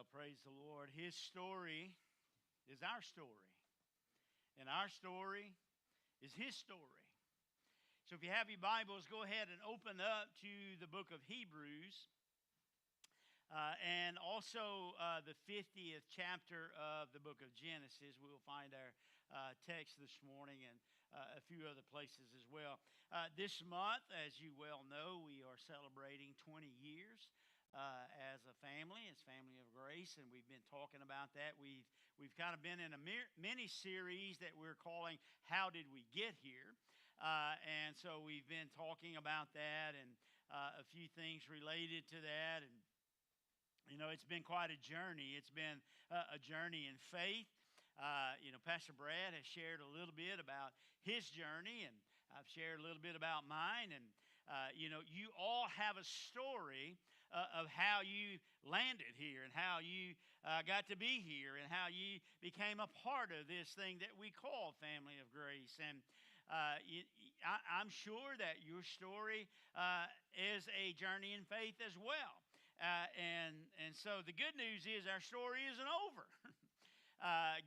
Well, praise the Lord. His story is our story, and our story is His story. So if you have your Bibles, go ahead and open up to the book of Hebrews, and also the 50th chapter of the book of Genesis. We will find our text this morning and a few other places as well. This month, as you well know, we are celebrating 20 years as a family, as Family of Grace, and we've been talking about that. We've kind of been in a mini series that we're calling "How Did We Get Here?" And so we've been talking about that and a few things related to that. And you know, it's been quite a journey. It's been a journey in faith. Pastor Brad has shared a little bit about his journey, and I've shared a little bit about mine. And you all have a story of how you landed here and how you got to be here and how you became a part of this thing that we call Family of Grace. And I'm sure that your story is a journey in faith as well. And so the good news is our story isn't over.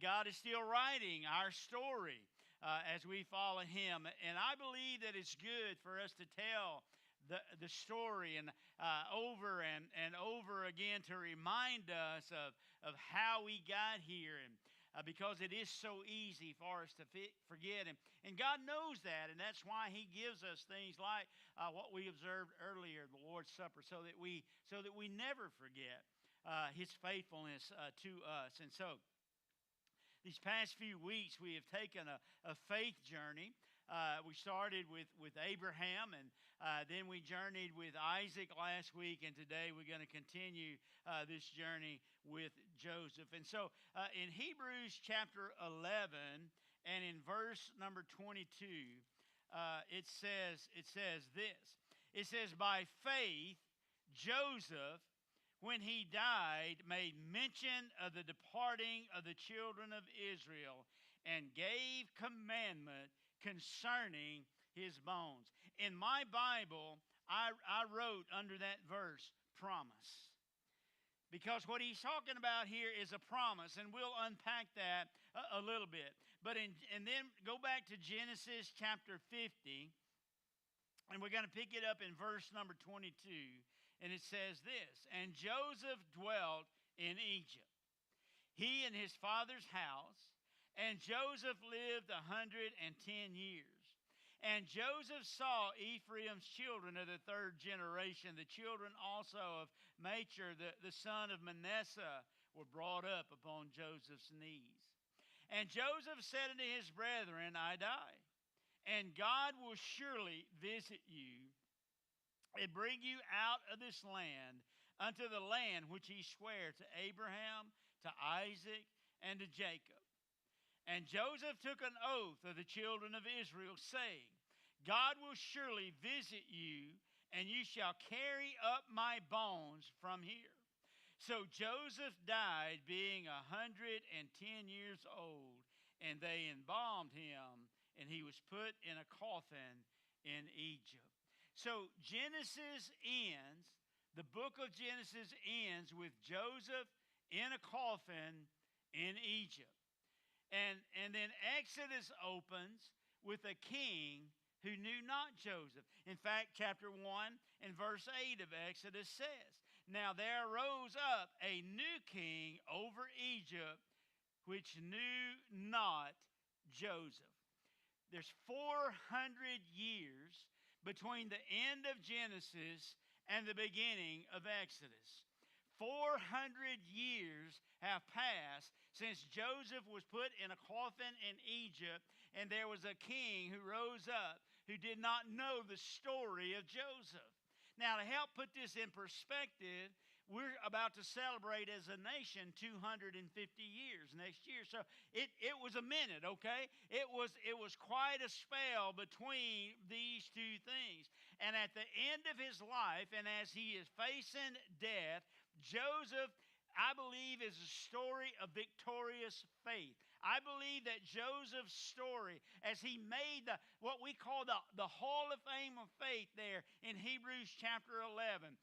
God is still writing our story as we follow Him. And I believe that it's good for us to tell the story and over and over again to remind us of how we got here, and because it is so easy for us to forget. And God knows that, and that's why He gives us things like what we observed earlier, the Lord's Supper, so that we never forget His faithfulness to us. And so these past few weeks, we have taken a faith journey. We started with Abraham, and then we journeyed with Isaac last week, and today we're going to continue this journey with Joseph. And so in Hebrews chapter 11 and in verse number 22, it says this. It says, "By faith, Joseph, when he died, made mention of the departing of the children of Israel and gave commandment concerning his bones." In my Bible, I wrote under that verse, promise. Because what he's talking about here is a promise, and we'll unpack that a little bit. And then go back to Genesis chapter 50, and we're going to pick it up in verse number 22. And it says this: "And Joseph dwelt in Egypt, he and his father's house. And Joseph lived 110 years. And Joseph saw Ephraim's children of the third generation. The children also of Machir, the son of Manasseh, were brought up upon Joseph's knees. And Joseph said unto his brethren, I die, and God will surely visit you and bring you out of this land unto the land which he sware to Abraham, to Isaac, and to Jacob. And Joseph took an oath of the children of Israel, saying, God will surely visit you, and you shall carry up my bones from here. So Joseph died, being 110 years old, and they embalmed him, and he was put in a coffin in Egypt." So Genesis ends, the book of Genesis ends with Joseph in a coffin in Egypt. And then Exodus opens with a king who knew not Joseph. In fact, chapter 1 and verse 8 of Exodus says, "Now there arose up a new king over Egypt, which knew not Joseph." There's 400 years between the end of Genesis and the beginning of Exodus. 400 years have passed since Joseph was put in a coffin in Egypt, and there was a king who rose up who did not know the story of Joseph. Now, to help put this in perspective, we're about to celebrate as a nation 250 years next year. So it was a minute, okay? It was quite a spell between these two things. And at the end of his life, and as he is facing death, Joseph, I believe, is a story of victorious faith. I believe that Joseph's story, as he made what we call the Hall of Fame of Faith there in Hebrews chapter 11,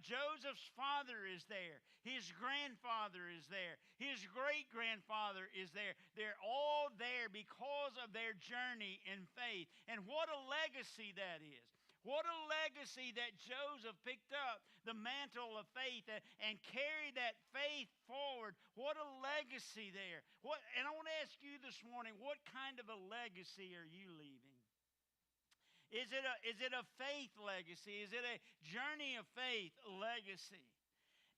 Joseph's father is there. His grandfather is there. His great-grandfather is there. They're all there because of their journey in faith. And what a legacy that is. What a legacy that Joseph picked up the mantle of faith and carried that faith forward. What a legacy there. And I want to ask you this morning, what kind of a legacy are you leaving? Is it a faith legacy? Is it a journey of faith legacy?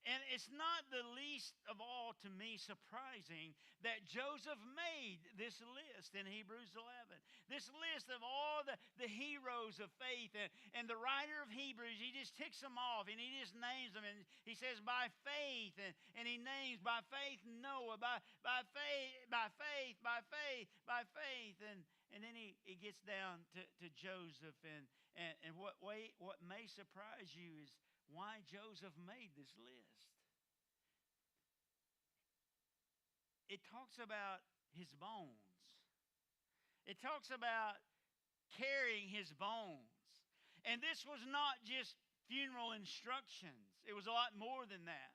And it's not the least of all to me surprising that Joseph made this list in Hebrews 11. This list of all the heroes of faith. And the writer of Hebrews, he just ticks them off and he just names them. And he says, by faith. And he names by faith Noah, by faith, by faith, by faith, by faith. And then he gets down to Joseph. And what may surprise you is why Joseph made this list. It talks about his bones. It talks about carrying his bones. And this was not just funeral instructions. It was a lot more than that.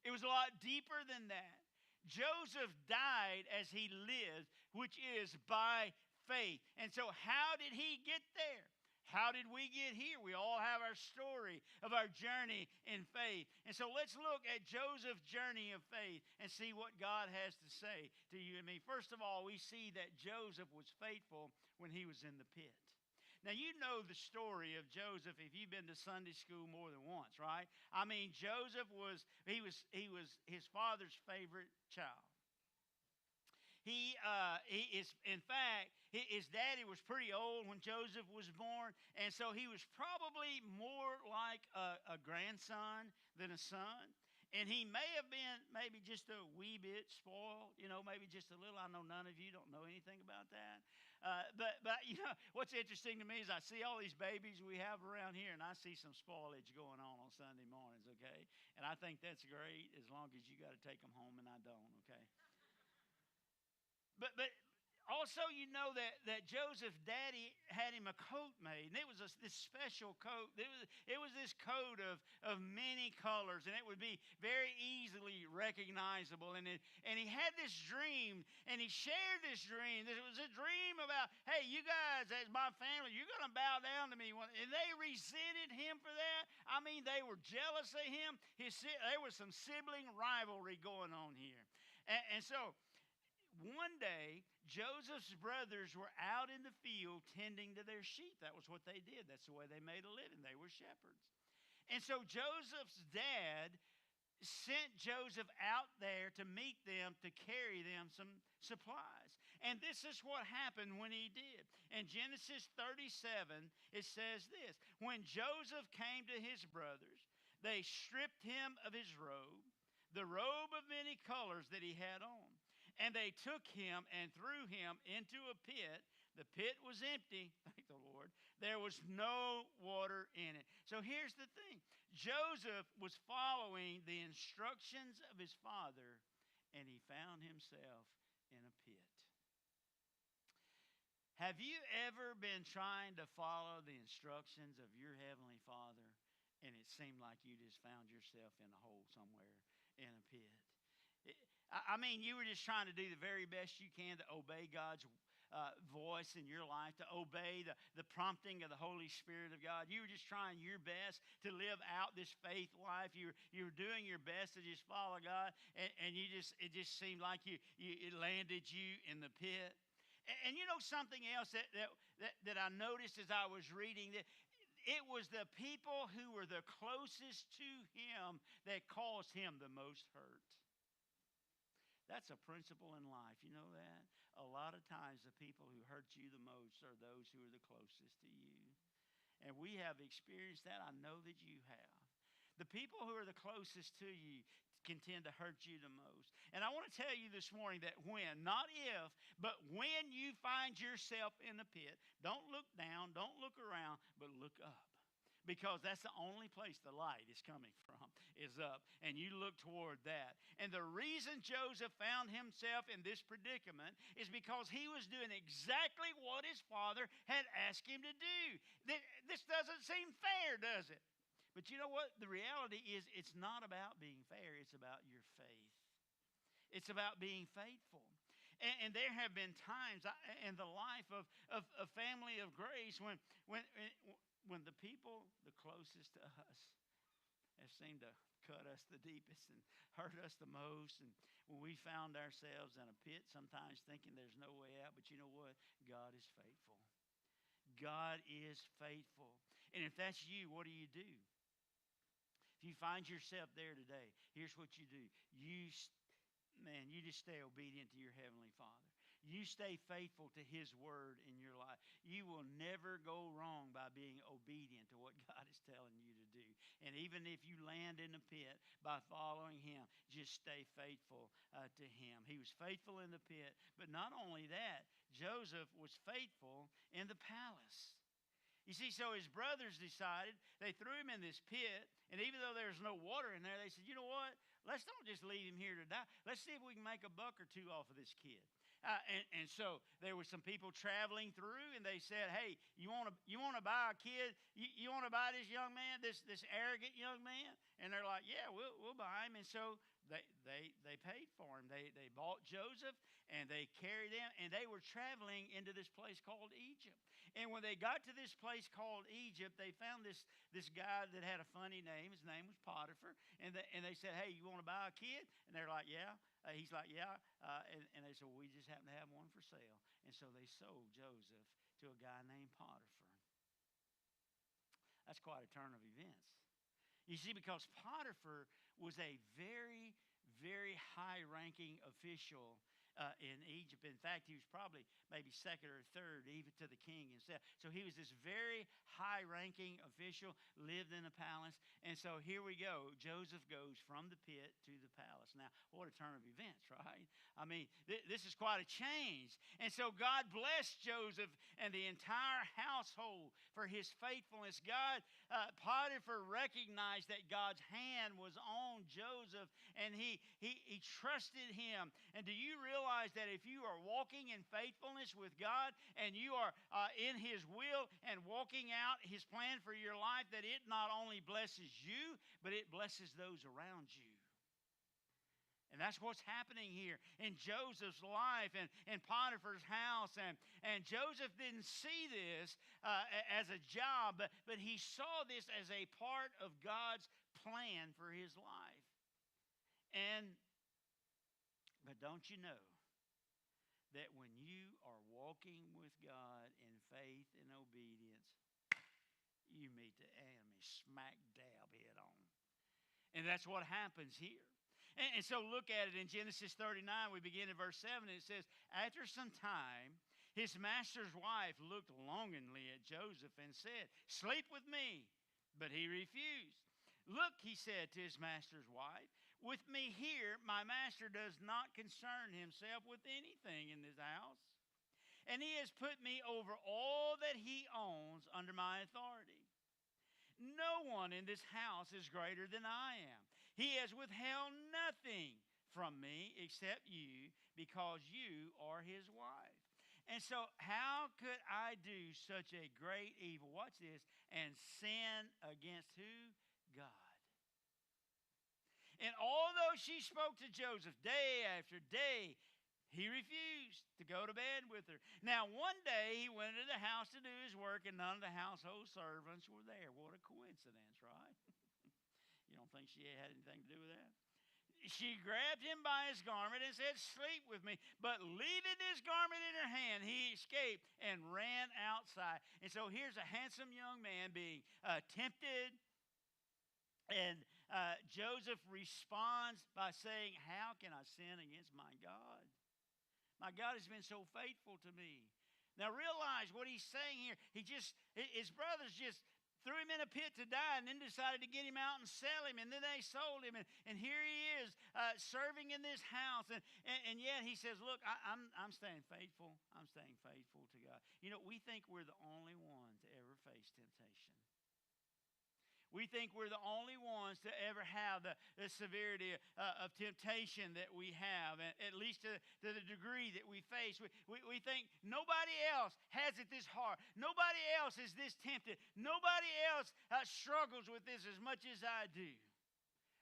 It was a lot deeper than that. Joseph died as he lived, which is by faith. And so how did he get there? How did we get here? We all have our story of our journey in faith. And so let's look at Joseph's journey of faith and see what God has to say to you and me. First of all, we see that Joseph was faithful when he was in the pit. Now, you know the story of Joseph if you've been to Sunday school more than once, right? I mean, Joseph was his father's favorite child. In fact, his daddy was pretty old when Joseph was born, and so he was probably more like a grandson than a son. And he may have been maybe just a wee bit spoiled, maybe just a little. I know none of you don't know anything about that. But what's interesting to me is I see all these babies we have around here, and I see some spoilage going on Sunday mornings, okay? And I think that's great as long as you got to take them home and I don't, okay? But also, that Joseph's daddy had him a coat made, and it was this special coat. It was this coat of many colors, and it would be very easily recognizable. And he had this dream, and he shared this dream. It was a dream about, hey, you guys, as my family, you're going to bow down to me. And they resented him for that. I mean, they were jealous of him. There was some sibling rivalry going on here. And so one day, Joseph's brothers were out in the field tending to their sheep. That was what they did. That's the way they made a living. They were shepherds. And so Joseph's dad sent Joseph out there to meet them, to carry them some supplies. And this is what happened when he did. In Genesis 37, it says this: when Joseph came to his brothers, they stripped him of his robe, the robe of many colors that he had on. And they took him and threw him into a pit. The pit was empty, thank the Lord. There was no water in it. So here's the thing. Joseph was following the instructions of his father, and he found himself in a pit. Have you ever been trying to follow the instructions of your Heavenly Father, and it seemed like you just found yourself in a hole somewhere in a pit? I mean, you were just trying to do the very best you can to obey God's voice in your life, to obey the prompting of the Holy Spirit of God. You were just trying your best to live out this faith life. You were doing your best to just follow God, and it just seemed like it landed you in the pit. And something else that I noticed as I was reading that. It was the people who were the closest to him that caused him the most hurt. That's a principle in life. You know that? A lot of times the people who hurt you the most are those who are the closest to you. And we have experienced that. I know that you have. The people who are the closest to you can tend to hurt you the most. And I want to tell you this morning that when, not if, but when you find yourself in the pit, don't look down, don't look around, but look up. Because that's the only place the light is coming from, is up, and you look toward that. And the reason Joseph found himself in this predicament is because he was doing exactly what his father had asked him to do. This doesn't seem fair, does it? But you know what? The reality is it's not about being fair. It's about your faith. It's about being faithful. And there have been times in the life of family of grace when the people the closest to us have seemed to cut us the deepest and hurt us the most. And when we found ourselves in a pit, sometimes thinking there's no way out. But you know what? God is faithful. God is faithful. And if that's you, what do? If you find yourself there today, here's what you do. You just stay obedient to your Heavenly Father. You stay faithful to His Word in your life. You will never go wrong by being obedient to what God is telling you to do. And even if you land in the pit, by following Him, just stay faithful to Him. He was faithful in the pit, but not only that, Joseph was faithful in the palace. You see, so his brothers decided, they threw him in this pit, and even though there was no water in there, they said, you know what? Let's don't just leave him here to die. Let's see if we can make a buck or two off of this kid. And so there were some people traveling through, and they said, hey, you want to buy a kid? You want to buy this young man, this arrogant young man? And they're like, yeah, we'll buy him. And so they paid for him. They bought Joseph, and they carried him, and they were traveling into this place called Egypt. And when they got to this place called Egypt, they found this guy that had a funny name. His name was Potiphar. And they said, hey, you want to buy a kid? And they're like, yeah. He's like, yeah. And they said, well, we just happen to have one for sale. And so they sold Joseph to a guy named Potiphar. That's quite a turn of events. You see, because Potiphar was a very, very high-ranking official in Egypt. In fact, he was probably maybe second or third even to the king himself. So he was this very high-ranking official, lived in a palace. And so here we go. Joseph goes from the pit to the palace. Now, what a turn of events, right? I mean, this is quite a change. And so God blessed Joseph and the entire household for his faithfulness. Potiphar recognized that God's hand was on Joseph, and he trusted him. And do you realize that if you are walking in faithfulness with God and you are in His will and walking out His plan for your life, that it not only blesses you, but it blesses those around you. And that's what's happening here in Joseph's life and Potiphar's house. And Joseph didn't see this as a job, but he saw this as a part of God's plan for his life. But don't you know that when you are walking with God in faith and obedience, you meet the enemy smack dab head on. And that's what happens here. And so look at it in Genesis 39. We begin in verse 7. And it says, after some time, his master's wife looked longingly at Joseph and said, sleep with me. But he refused. Look, he said to his master's wife, with me here, my master does not concern himself with anything in this house. And he has put me over all that he owns under my authority. No one in this house is greater than I am. He has withheld nothing from me except you, because you are his wife. And so how could I do such a great evil, watch this, and sin against who? God. And although she spoke to Joseph day after day, he refused to go to bed with her. Now, one day he went into the house to do his work, and none of the household servants were there. What a coincidence, right? You don't think she had anything to do with that? She grabbed him by his garment and said, sleep with me. But leaving his garment in her hand, he escaped and ran outside. And so here's a handsome young man being tempted. And Joseph responds by saying, how can I sin against my God? My God has been so faithful to me. Now realize what he's saying here. His brothers just threw him in a pit to die and then decided to get him out and sell him. And then they sold him. And here he is serving in this house. And yet he says, look, I'm staying faithful. I'm staying faithful to God. You know, we think we're the only ones to ever face temptation. We think we're the only ones to ever have the severity of temptation that we have, at least to the degree that we face. We think nobody else has it this hard. Nobody else is this tempted. Nobody else struggles with this as much as I do.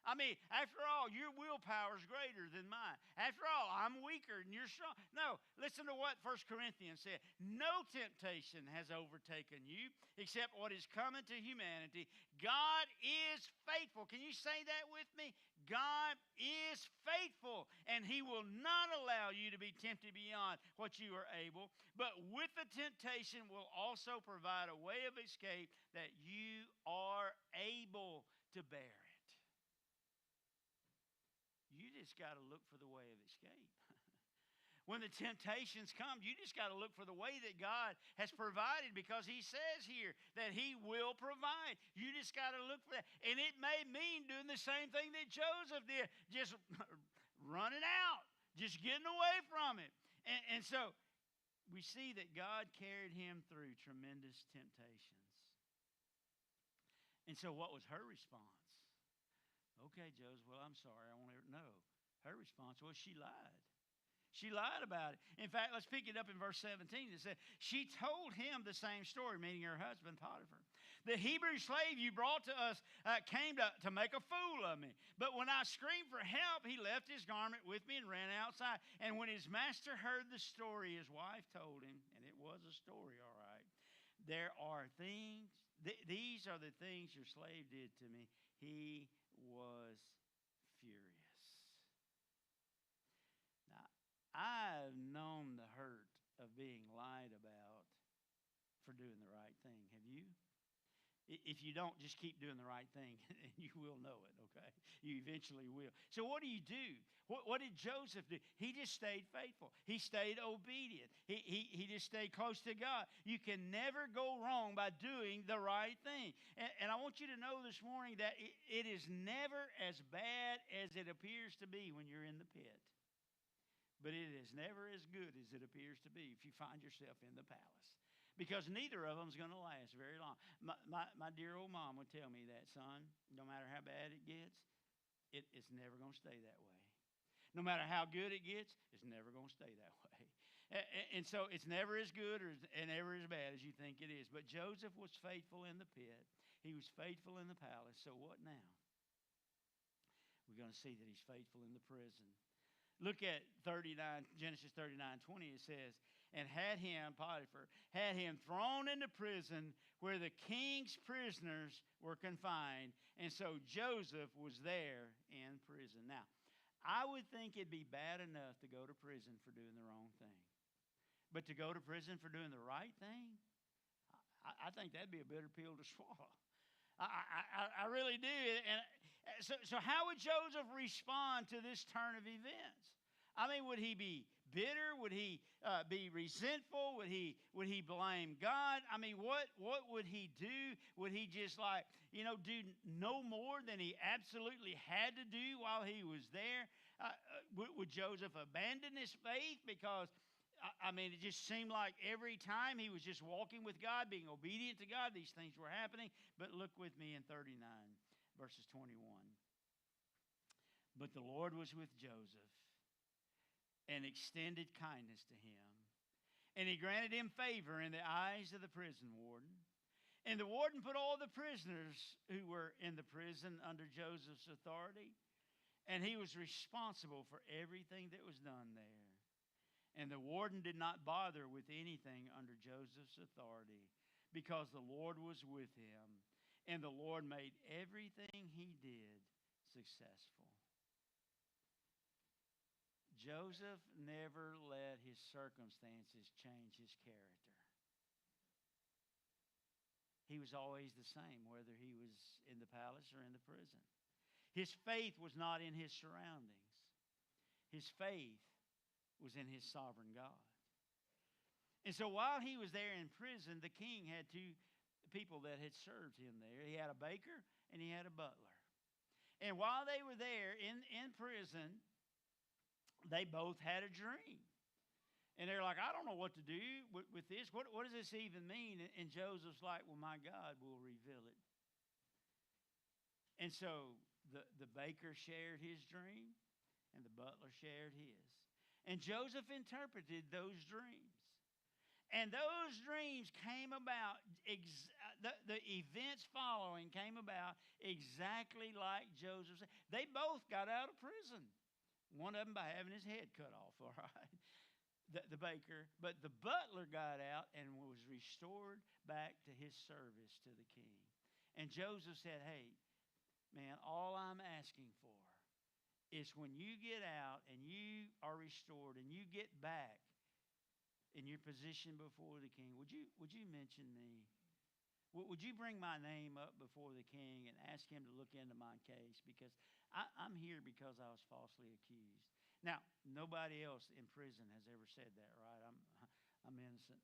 I mean, after all, your willpower is greater than mine. After all, I'm weaker and you're strong. No, listen to what 1 Corinthians said. No temptation has overtaken you except what is common to humanity. God is faithful. Can you say that with me? God is faithful, and He will not allow you to be tempted beyond what you are able. But with the temptation will also provide a way of escape that you are able to bear it. You just got to look for the way of escape. When the temptations come, you just got to look for the way that God has provided, because He says here that He will provide. You just got to look for that. And it may mean doing the same thing that Joseph did, just running out, just getting away from it. And so we see that God carried him through tremendous temptations. And so what was her response? Okay, Joseph, well, I'm sorry. I want to know. Her response was she lied. She lied about it. In fact, let's pick it up in verse 17. It said, she told him the same story, meaning her husband, Potiphar. The Hebrew slave you brought to us came to make a fool of me. But when I screamed for help, he left his garment with me and ran outside. And when his master heard the story, his wife told him, and it was a story, all right, there are things, these are the things your slave did to me. He was furious. Now, I've known the hurt of being lied about for doing the right thing. Have you? If you don't, just keep doing the right thing, and you will know it, okay? You eventually will. So what do you do? What did Joseph do? He just stayed faithful. He stayed obedient. He just stayed close to God. You can never go wrong by doing the right thing. And I want you to know this morning that it is never as bad as it appears to be when you're in the pit. But it is never as good as it appears to be if you find yourself in the palace. Because neither of them is going to last very long. My dear old mom would tell me that, son, no matter how bad it gets, it's never going to stay that way. No matter how good it gets, it's never going to stay that way. And so it's never as good and never as bad as you think it is. But Joseph was faithful in the pit. He was faithful in the palace. So what now? We're going to see that he's faithful in the prison. Look at Genesis 39:20. It says, and had him, Potiphar, had him thrown into prison where the king's prisoners were confined. And so Joseph was there in prison. Now, I would think it'd be bad enough to go to prison for doing the wrong thing. But to go to prison for doing the right thing, I think that'd be a bitter pill to swallow. I really do. And so how would Joseph respond to this turn of events? I mean, would he be bitter? Would he be resentful? Would he blame God? I mean, what would he do? Would he just do no more than he absolutely had to do while he was there? Would Joseph abandon his faith because, it just seemed like every time he was just walking with God, being obedient to God, these things were happening. But look with me in 39, verses 21. But the Lord was with Joseph and extended kindness to him. And he granted him favor in the eyes of the prison warden. And the warden put all the prisoners who were in the prison under Joseph's authority. And he was responsible for everything that was done there. And the warden did not bother with anything under Joseph's authority because the Lord was with him. And the Lord made everything he did successful. Joseph never let his circumstances change his character. He was always the same, whether he was in the palace or in the prison. His faith was not in his surroundings. His faith was in his sovereign God. And so while he was there in prison, the king had two people that had served him there. He had a baker and he had a butler. And while they were there in prison, they both had a dream. And they're like, I don't know what to do with this. What does this even mean? And Joseph's like, well, my God will reveal it And so the baker shared his dream, and the butler shared his. And Joseph interpreted those dreams. And those dreams came about, the events following came about exactly like Joseph said. They both got out of prison. One of them by having his head cut off, all right, the baker. But the butler got out and was restored back to his service to the king. And Joseph said, hey, man, all I'm asking for is when you get out and you are restored and you get back in your position before the king, would you mention me? Would you bring my name up before the king and ask him to look into my case? Because I'm here because I was falsely accused. Now, nobody else in prison has ever said that, right? I'm innocent.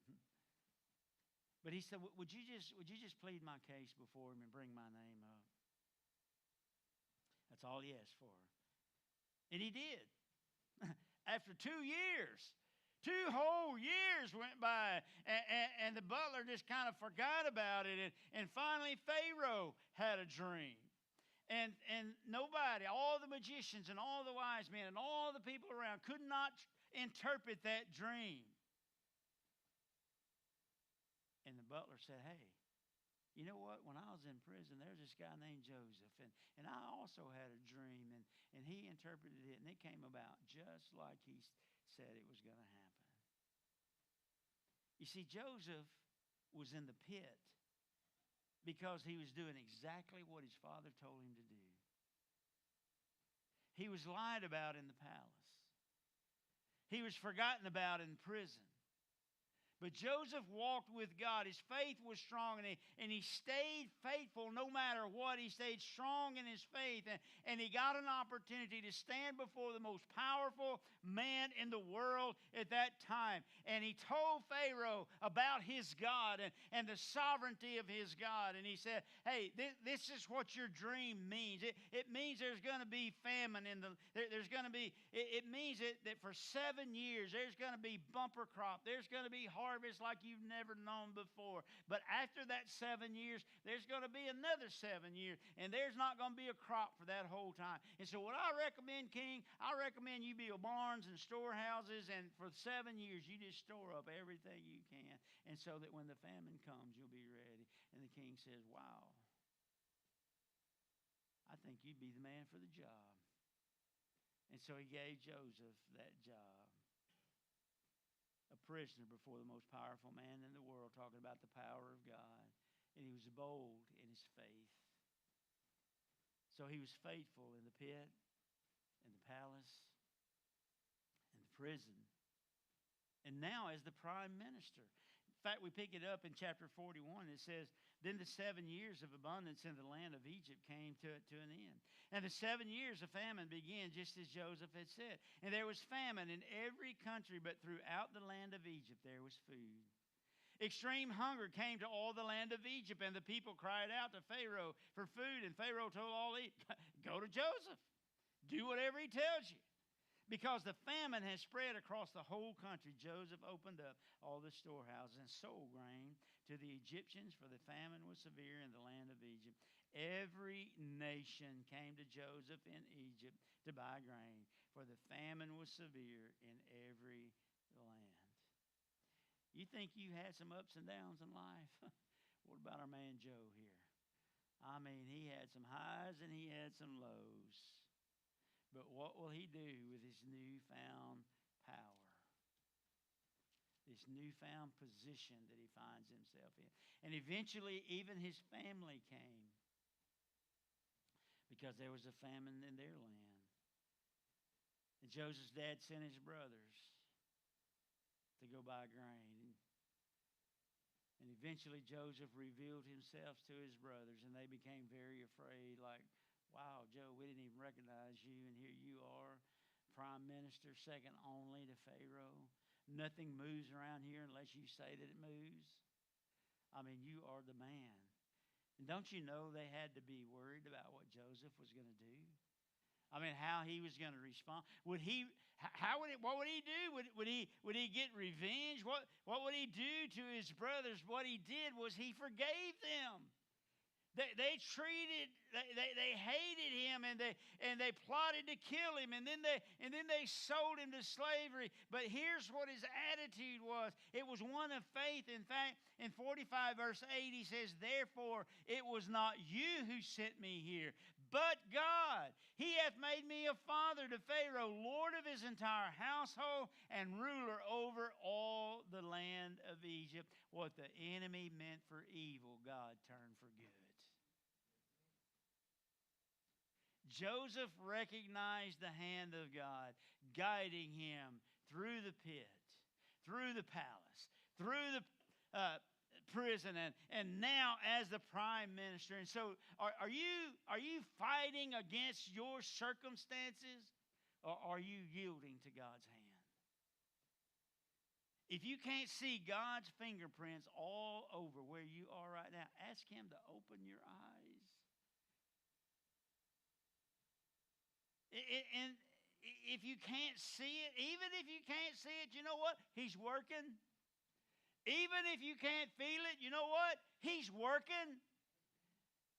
But he said, would you just plead my case before him and bring my name up? That's all he asked for. And he did. After 2 years, 2 whole years went by, and the butler just kind of forgot about it. And finally, Pharaoh had a dream. And nobody, all the magicians and all the wise men and all the people around could not interpret that dream. And the butler said, hey, you know what? When I was in prison, there was this guy named Joseph, and I also had a dream, and he interpreted it, and it came about just like he said it was going to happen. You see, Joseph was in the pit because he was doing exactly what his father told him to do. He was lied about in the palace. He was forgotten about in prison. But Joseph walked with God. His faith was strong, and he stayed faithful no matter what. He stayed strong in his faith, and he got an opportunity to stand before the most powerful man in the world at that time. And he told Pharaoh about his God and the sovereignty of his God. And he said, hey, this is what your dream means. It means there's going to be famine it means that for 7 years there's going to be bumper crop. There's going to be harvest like you've never known before. But after that 7 years, there's going to be another 7 years, and there's not going to be a crop for that whole time. And so what I recommend, King, I recommend you build barns and storehouses, and for 7 years you just store up everything you can, and so that when the famine comes, you'll be ready. And the king says, wow, I think you'd be the man for the job. And so he gave Joseph that job. A prisoner before the most powerful man in the world, talking about the power of God. And he was bold in his faith. So he was faithful in the pit, in the palace, in the prison, and now as the prime minister. In fact, we pick it up in chapter 41. It says, then the 7 years of abundance in the land of Egypt came to an end. And the 7 years of famine began just as Joseph had said. And there was famine in every country, but throughout the land of Egypt there was food. Extreme hunger came to all the land of Egypt, and the people cried out to Pharaoh for food. And Pharaoh told all go to Joseph. Do whatever he tells you. Because the famine has spread across the whole country, Joseph opened up all the storehouses and sold grain to the Egyptians, for the famine was severe in the land of Egypt. Every nation came to Joseph in Egypt to buy grain, for the famine was severe in every land. You think you had some ups and downs in life? What about our man Joe here? I mean, he had some highs and he had some lows. But what will he do with his newfound power? This newfound position that he finds himself in. And eventually, even his family came, because there was a famine in their land. And Joseph's dad sent his brothers to go buy grain. And eventually Joseph revealed himself to his brothers, and they became very afraid, like, wow, Joe, we didn't even recognize you, and here you are, prime minister, second only to Pharaoh. Nothing moves around here unless you say that it moves. I mean, you are the man. And don't you know they had to be worried about what Joseph was going to do? I mean, how he was going to respond. What would he do? Would he get revenge? What would he do to his brothers? What he did was he forgave them. They hated him, and they plotted to kill him, and then they sold him to slavery. But here's what his attitude was. It was one of faith. In fact, in 45 verse 8, he says, "Therefore it was not you who sent me here, but God. He hath made me a father to Pharaoh, Lord of his entire household, and ruler over all the land of Egypt." What the enemy meant for evil, God turned for good. Joseph recognized the hand of God guiding him through the pit, through the palace, through the prison, and now as the prime minister. And so are you fighting against your circumstances, or are you yielding to God's hand? If you can't see God's fingerprints all over where you are right now, ask him to open your eyes. And if you can't see it, even if you can't see it, you know what? He's working. Even if you can't feel it, you know what? He's working.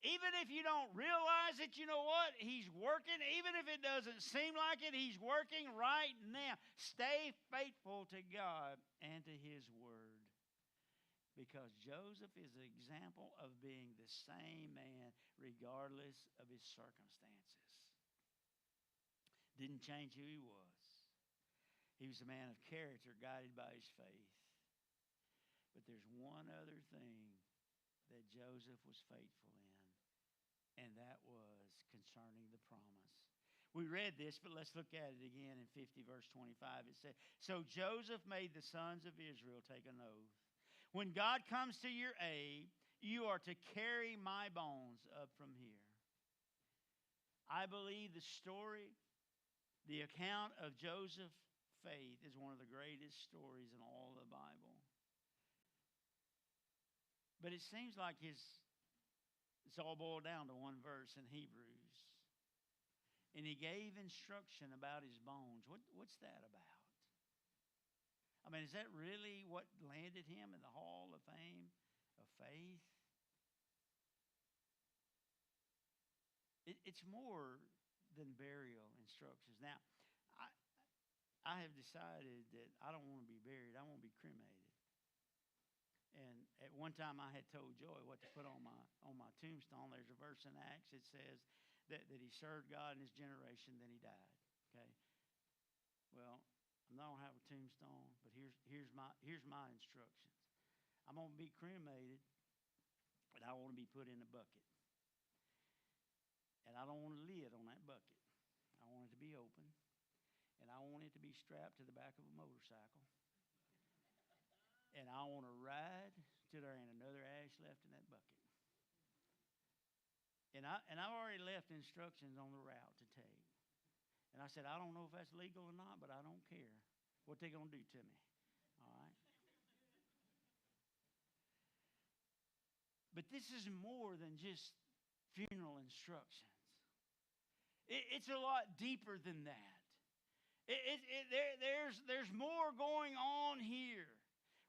Even if you don't realize it, you know what? He's working. Even if it doesn't seem like it, he's working right now. Stay faithful to God and to his word. Because Joseph is an example of being the same man regardless of his circumstances. Didn't change who he was. He was a man of character guided by his faith. But there's one other thing that Joseph was faithful in, and that was concerning the promise. We read this, but let's look at it again in 50 verse 25. It said, "So Joseph made the sons of Israel take an oath. When God comes to your aid, you are to carry my bones up from here." I believe the story, the account of Joseph's faith, is one of the greatest stories in all the Bible. But it seems like it's all boiled down to one verse in Hebrews. And he gave instruction about his bones. What's that about? I mean, is that really what landed him in the Hall of Fame of Faith? It's more than burial instructions. Now, I have decided that I don't want to be buried. I want to be cremated. And at one time I had told Joy what to put on my tombstone. There's a verse in Acts. It says that he served God in his generation, then he died. Okay? Well, I'm not gonna have a tombstone, but here's my instructions. I'm gonna be cremated, but I want to be put in a bucket. And I don't want a lid on that bucket. I want it to be open. And I want it to be strapped to the back of a motorcycle. And I want to ride till there ain't another ash left in that bucket. And I've already left instructions on the route to take. And I said, I don't know if that's legal or not, but I don't care what they're going to do to me. All right? But this is more than just funeral instructions. It's a lot deeper than that. There's more going on here.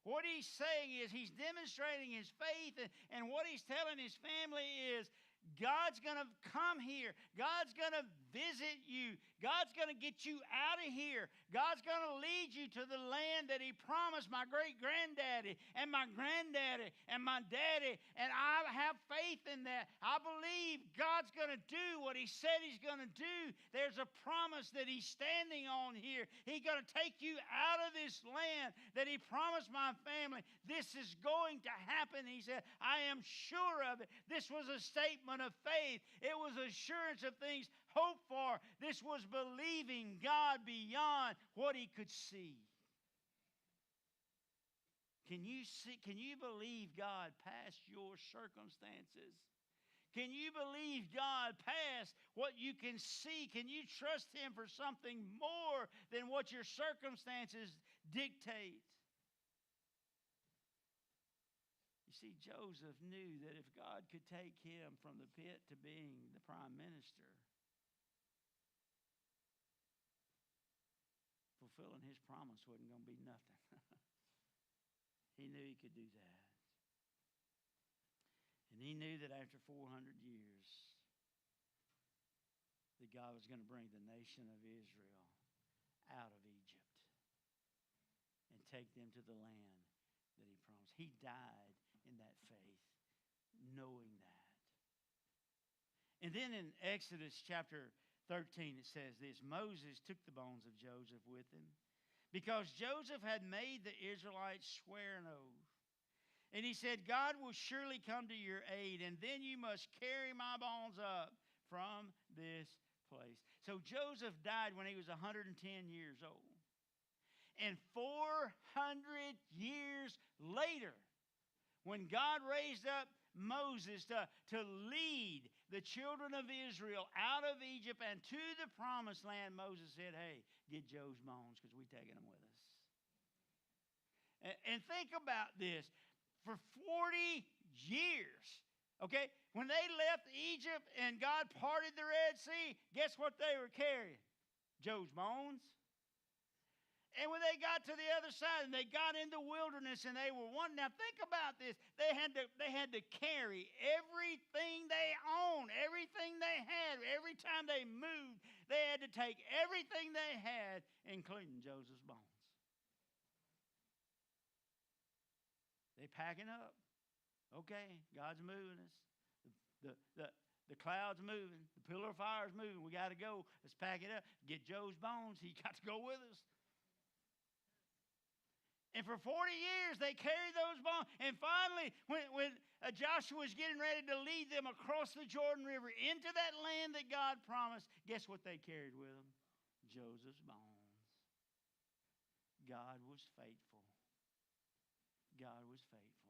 What he's saying is he's demonstrating his faith, and what he's telling his family is God's going to come here. God's going to visit you. God's going to get you out of here. God's going to lead you to the land that he promised my great-granddaddy and my granddaddy and my daddy, and I have faith in that. I believe God's going to do what he said he's going to do. There's a promise that he's standing on here. He's going to take you out of this land that he promised my family. This is going to happen. He said, I am sure of it. This was a statement of faith. It was assurance of things hoped for. This was believing God beyond what he could see. Can you believe God past your circumstances? Can you believe God past what you can see? Can you trust him for something more than what your circumstances dictate? You see, Joseph knew that if God could take him from the pit to being the prime minister, fulfilling his promise wasn't going to be nothing. He knew he could do that. And he knew that after 400 years, that God was going to bring the nation of Israel out of Egypt and take them to the land that he promised. He died in that faith, knowing that. And then in Exodus chapter 13, it says this: Moses took the bones of Joseph with him because Joseph had made the Israelites swear an oath. And he said, God will surely come to your aid, and then you must carry my bones up from this place. So Joseph died when he was 110 years old. And 400 years later, when God raised up Moses to lead the children of Israel out of Egypt and to the promised land, Moses said, hey, get Joe's bones because we're taking them with us. And think about this. For 40 years, okay, when they left Egypt and God parted the Red Sea, guess what they were carrying? Joe's bones. And when they got to the other side and they got in the wilderness and they were one. Now think about this. They had to carry everything they owned, everything they had. Every time they moved, they had to take everything they had, including Joseph's bones. They packing up. Okay, God's moving us. The cloud's moving. The pillar of fire's moving. We got to go. Let's pack it up. Get Joe's bones. He got to go with us. And for 40 years, they carried those bones. And finally, when Joshua was getting ready to lead them across the Jordan River into that land that God promised, guess what they carried with them? Joseph's bones. God was faithful. God was faithful.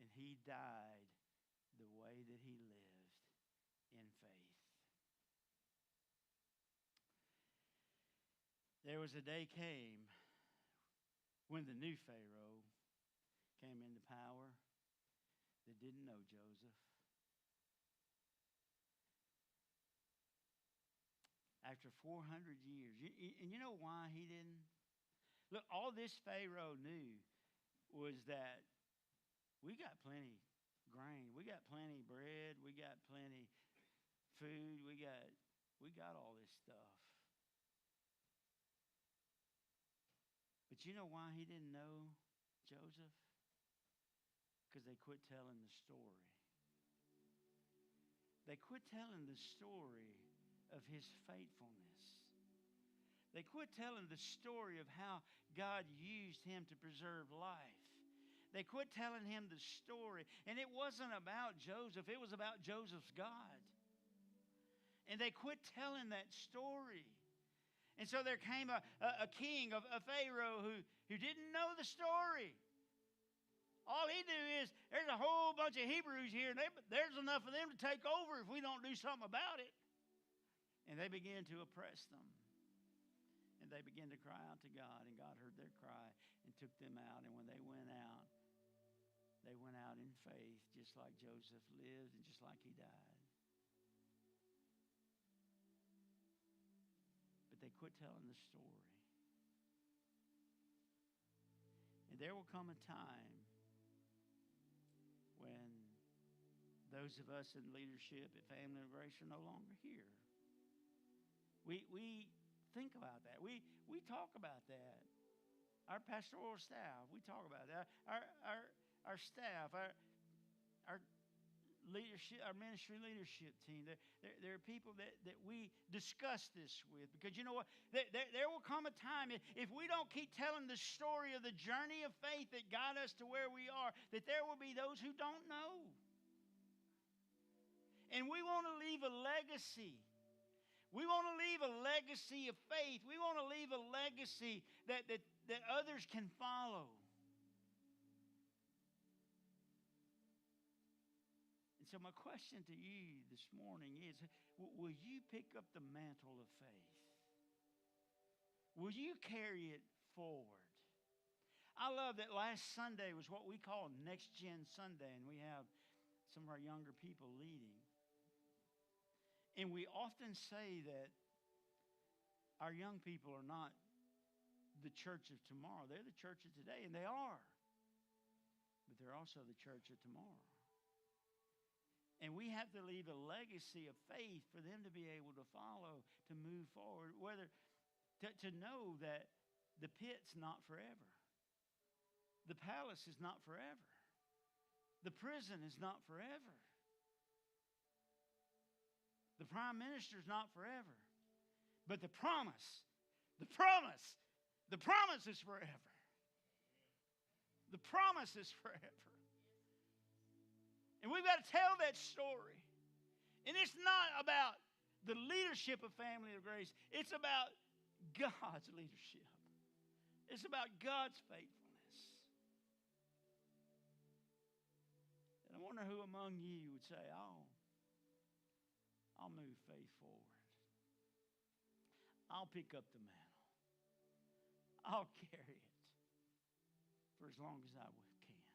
And he died the way that he lived, in faith. There was a day came when the new Pharaoh came into power that didn't know Joseph. After 400 years. And you know why he didn't? Look, all this Pharaoh knew was that we got plenty grain, we got plenty bread, we got plenty food, we got all this stuff. But you know why he didn't know Joseph? Because they quit telling the story. They quit telling the story of his faithfulness. They quit telling the story of how God used him to preserve life. They quit telling him the story. And it wasn't about Joseph. It was about Joseph's God. And they quit telling that story. And so there came a king, a Pharaoh who didn't know the story. All he knew is there's a whole bunch of Hebrews here, and there's enough of them to take over if we don't do something about it. And they began to oppress them. And they began to cry out to God, and God heard their cry and took them out. And when they went out in faith, just like Joseph lived and just like he died. But they quit telling the story. And there will come a time when those of us in leadership at Family and Grace are no longer here. We think about that. We talk about that. Our pastoral staff, we talk about that. Our staff, our leadership, our ministry leadership team. There are people that we discuss this with, because you know what? There will come a time, if we don't keep telling the story of the journey of faith that got us to where we are, that there will be those who don't know. And we want to leave a legacy. We want to leave a legacy of faith. We want to leave a legacy that others can follow. And so my question to you this morning is, will you pick up the mantle of faith? Will you carry it forward? I love that last Sunday was what we call Next Gen Sunday, and we have some of our younger people leading. And we often say that our young people are not the church of tomorrow. They're the church of today, and they are. But they're also the church of tomorrow. And we have to leave a legacy of faith for them to be able to follow, to move forward, to know that the pit's not forever. The palace is not forever. The prison is not forever. The prime minister is not forever. But the promise is forever. The promise is forever. And we've got to tell that story. And it's not about the leadership of Family of Grace. It's about God's leadership. It's about God's faithfulness. And I wonder who among you would say, I'll move faith forward. I'll pick up the mantle. I'll carry it for as long as I can.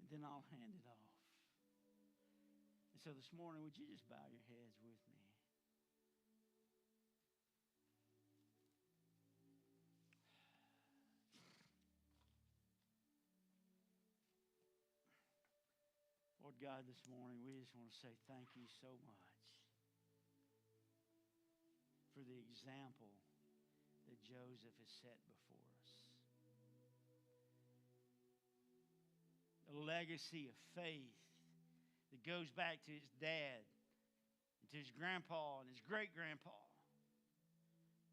And then I'll hand it off. And so this morning, would you just bow your heads with me? Lord God, this morning, we just want to say thank you so much for the example that Joseph has set before us. A legacy of faith that goes back to his dad, and to his grandpa and his great-grandpa.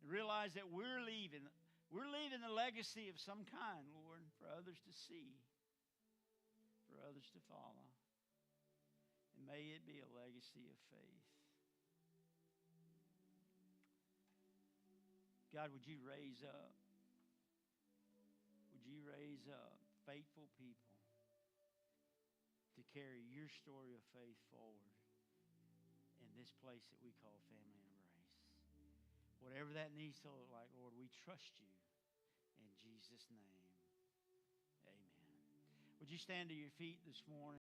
And realize that we're leaving a legacy of some kind, Lord, for others to see, for others to follow. And may it be a legacy of faith. God, would you raise up faithful people to carry your story of faith forward in this place that we call Family of Grace. Whatever that needs to look like, Lord, we trust you in Jesus' name. Amen. Would you stand to your feet this morning?